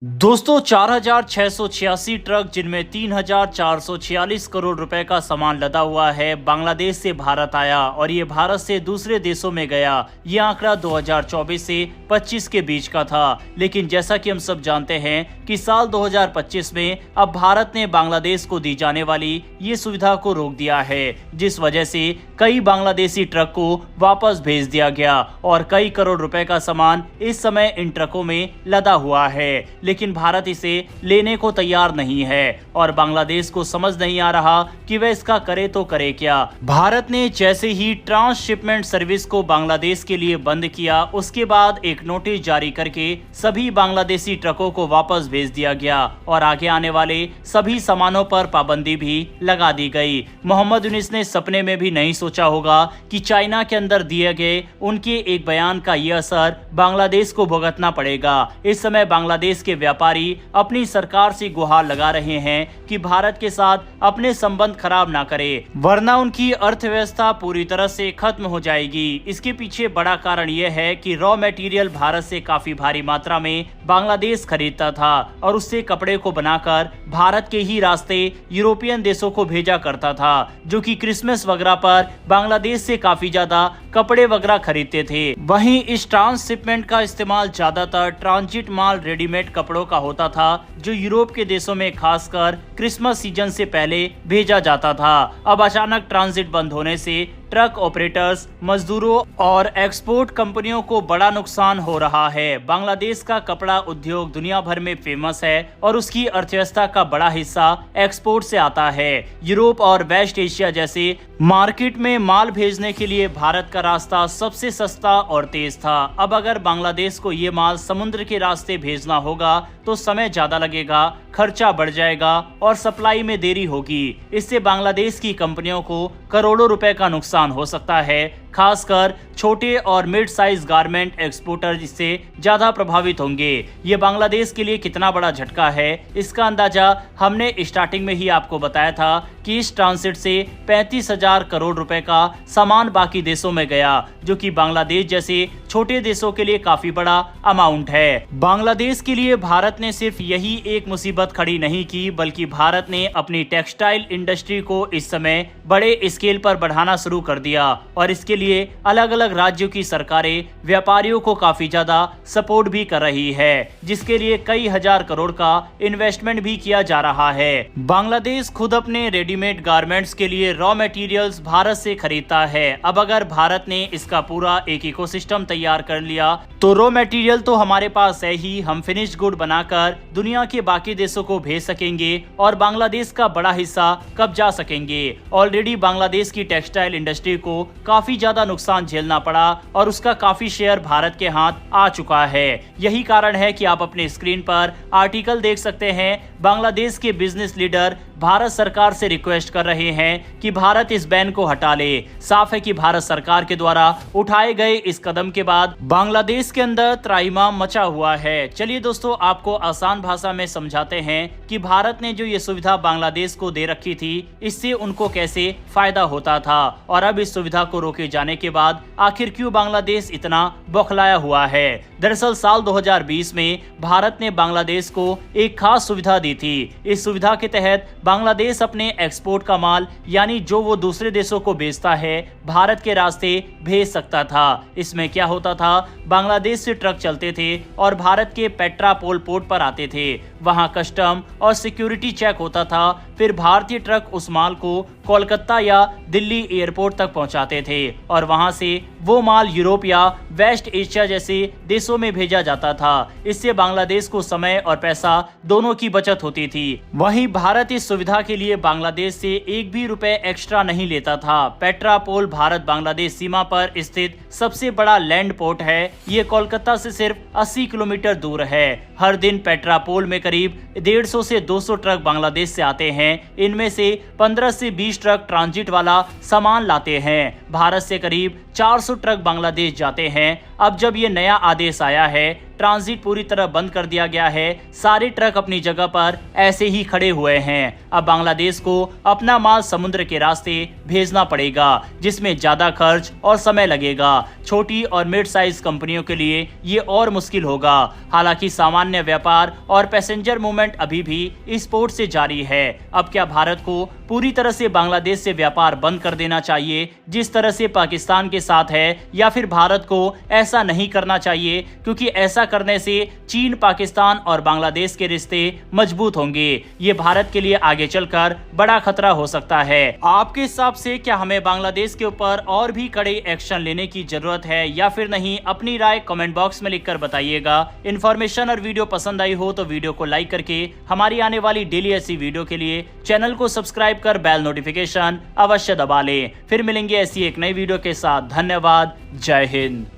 दोस्तों 4,686 ट्रक जिनमें 3,446 करोड़ रुपए का सामान लदा हुआ है बांग्लादेश से भारत आया और ये भारत से दूसरे देशों में गया। ये आंकड़ा 2024 से 25 के बीच का था, लेकिन जैसा कि हम सब जानते हैं कि साल 2025 में अब भारत ने बांग्लादेश को दी जाने वाली ये सुविधा को रोक दिया है, जिस वजह से कई बांग्लादेशी ट्रक को वापस भेज दिया गया और कई करोड़ रुपए का सामान इस समय इन ट्रकों में लदा हुआ है। लेकिन भारत इसे लेने को तैयार नहीं है और बांग्लादेश को समझ नहीं आ रहा कि वह इसका करे तो करे क्या। भारत ने जैसे ही ट्रांसशिपमेंट सर्विस को बांग्लादेश के लिए बंद किया, उसके बाद एक नोटिस जारी करके सभी बांग्लादेशी ट्रकों को वापस भेज दिया गया और आगे आने वाले सभी सामानों पर पाबंदी भी लगा दी गई। मोहम्मद यूनुस ने सपने में भी नहीं सोचा होगा कि चाइना के अंदर दिए गए उनके एक बयान का यह असर बांग्लादेश को भुगतना पड़ेगा। इस समय बांग्लादेश के व्यापारी अपनी सरकार से गुहार लगा रहे हैं कि भारत के साथ अपने संबंध खराब ना करे, वरना उनकी अर्थव्यवस्था पूरी तरह से खत्म हो जाएगी। इसके पीछे बड़ा कारण यह है कि रॉ मटेरियल भारत से काफी भारी मात्रा में बांग्लादेश खरीदता था और उससे कपड़े को बनाकर भारत के ही रास्ते यूरोपियन देशों को भेजा करता था, जो कि क्रिसमस वगैरह पर बांग्लादेश से काफी ज्यादा कपड़े वगैरह खरीदते थे। वहीं इस ट्रांसशिपमेंट का इस्तेमाल ज्यादातर ट्रांजिट माल रेडीमेड कपड़ों का होता था, जो यूरोप के देशों में खासकर क्रिसमस सीजन से पहले भेजा जाता था। अब अचानक ट्रांजिट बंद होने से ट्रक ऑपरेटर्स, मजदूरों और एक्सपोर्ट कंपनियों को बड़ा नुकसान हो रहा है। बांग्लादेश का कपड़ा उद्योग दुनिया भर में फेमस है और उसकी अर्थव्यवस्था का बड़ा हिस्सा एक्सपोर्ट से आता है। यूरोप और वेस्ट एशिया जैसे मार्केट में माल भेजने के लिए भारत का रास्ता सबसे सस्ता और तेज था। अब अगर बांग्लादेश को ये माल समुद्र के रास्ते भेजना होगा तो समय ज्यादा लगेगा, खर्चा बढ़ जाएगा और सप्लाई में देरी होगी। इससे बांग्लादेश की कंपनियों को करोड़ों रुपए का नुकसान हो सकता है। खासकर छोटे और मिड साइज गारमेंट एक्सपोर्टर इससे ज्यादा प्रभावित होंगे। ये बांग्लादेश के लिए कितना बड़ा झटका है, इसका अंदाजा हमने स्टार्टिंग में ही आपको बताया था कि इस ट्रांसिट से 35,000 करोड़ रुपए का सामान बाकी देशों में गया, जो कि बांग्लादेश जैसे छोटे देशों के लिए काफी बड़ा अमाउंट है। बांग्लादेश के लिए भारत ने सिर्फ यही एक मुसीबत खड़ी नहीं की, बल्कि भारत ने अपनी टेक्सटाइल इंडस्ट्री को इस समय बड़े स्केल पर बढ़ाना शुरू कर दिया और इसके लिए अलग अलग राज्यों की सरकारें व्यापारियों को काफी ज्यादा सपोर्ट भी कर रही है, जिसके लिए कई हजार करोड़ का इन्वेस्टमेंट भी किया जा रहा है। बांग्लादेश खुद अपने रेडीमेड गारमेंट्स के लिए रॉ मटेरियल्स भारत से खरीदता है। अब अगर भारत ने इसका पूरा एक इकोसिस्टम तैयार कर लिया तो रॉ मटेरियल तो हमारे पास है ही, हम फिनिश्ड गुड बनाकर दुनिया के बाकी देशों को भेज सकेंगे और बांग्लादेश का बड़ा हिस्सा कब जा सकेंगे। ऑलरेडी बांग्लादेश की टेक्सटाइल इंडस्ट्री को काफी ज्यादा नुकसान झेलना पड़ा और उसका काफी शेयर भारत के हाथ आ चुका है। यही कारण है कि आप अपने स्क्रीन पर आर्टिकल देख सकते हैं। बांग्लादेश के बिजनेस लीडर भारत सरकार से रिक्वेस्ट कर रहे हैं कि भारत इस बैन को हटा ले। साफ है कि भारत सरकार के द्वारा उठाए गए इस कदम के बाद बांग्लादेश के अंदर त्राहिमाम मचा हुआ है। चलिए दोस्तों, आपको आसान भाषा में समझाते हैं कि भारत ने जो ये सुविधा बांग्लादेश को दे रखी थी, इससे उनको कैसे फायदा होता था और अब इस सुविधा को रोके जाने के बाद आखिर क्यों बांग्लादेश इतना बौखलाया हुआ है। दरअसल साल 2020 में भारत ने बांग्लादेश को एक खास सुविधा दी थी। इस सुविधा के तहत बांग्लादेश अपने एक्सपोर्ट का माल, यानी जो वो दूसरे देशों को बेचता है, भारत के रास्ते भेज सकता था। इसमें क्या होता था, बांग्लादेश से ट्रक चलते थे और भारत के पेट्रापोल पोर्ट पर आते थे। वहां कस्टम और सिक्योरिटी चेक होता था। फिर भारतीय ट्रक उस माल को कोलकाता या दिल्ली एयरपोर्ट तक पहुंचाते थे और वहां से वो माल यूरोप या वेस्ट एशिया जैसे देशों में भेजा जाता था। इससे बांग्लादेश को समय और पैसा दोनों की बचत होती थी। वहीं भारत इस सुविधा के लिए बांग्लादेश से एक भी रुपए एक्स्ट्रा नहीं लेता था। पेट्रापोल भारत बांग्लादेश सीमा पर स्थित सबसे बड़ा लैंड पोर्ट है। ये कोलकाता से सिर्फ 80 किलोमीटर दूर है। हर दिन पेट्रापोल में करीब 150 से 200 ट्रक बांग्लादेश से आते हैं। इनमें से 15 से 20 ट्रक ट्रांजिट वाला सामान लाते हैं। भारत से करीब 400 ट्रक बांग्लादेश जाते हैं। अब जब ये नया आदेश आया है, ट्रांजिट पूरी तरह बंद कर दिया गया है, सारे ट्रक अपनी जगह पर ऐसे ही खड़े हुए हैं। अब बांग्लादेश को अपना माल समुद्र के रास्ते भेजना पड़ेगा, जिसमें ज्यादा खर्च और समय लगेगा। छोटी और मिड साइज कंपनियों के लिए ये और मुश्किल होगा। हालांकि सामान्य व्यापार और पैसेंजर मूवमेंट अभी भी इस पोर्ट से जारी है। अब क्या भारत को पूरी तरह से बांग्लादेश से व्यापार बंद कर देना चाहिए, जिस तरह से पाकिस्तान के साथ है, या फिर भारत को ऐसा नहीं करना चाहिए, क्योंकि ऐसा करने से चीन, पाकिस्तान और बांग्लादेश के रिश्ते मजबूत होंगे। ये भारत के लिए आगे चलकर बड़ा खतरा हो सकता है। आपके हिसाब से क्या हमें बांग्लादेश के ऊपर और भी कड़े एक्शन लेने की जरूरत है या फिर नहीं? अपनी राय कमेंट बॉक्स में लिखकर बताइएगा। इन्फॉर्मेशन और वीडियो पसंद आई हो तो वीडियो को लाइक करके हमारी आने वाली डेली ऐसी वीडियो के लिए चैनल को सब्सक्राइब कर बेल नोटिफिकेशन अवश्य दबा लें। फिर मिलेंगे ऐसी एक नई वीडियो के साथ। धन्यवाद। जय हिंद।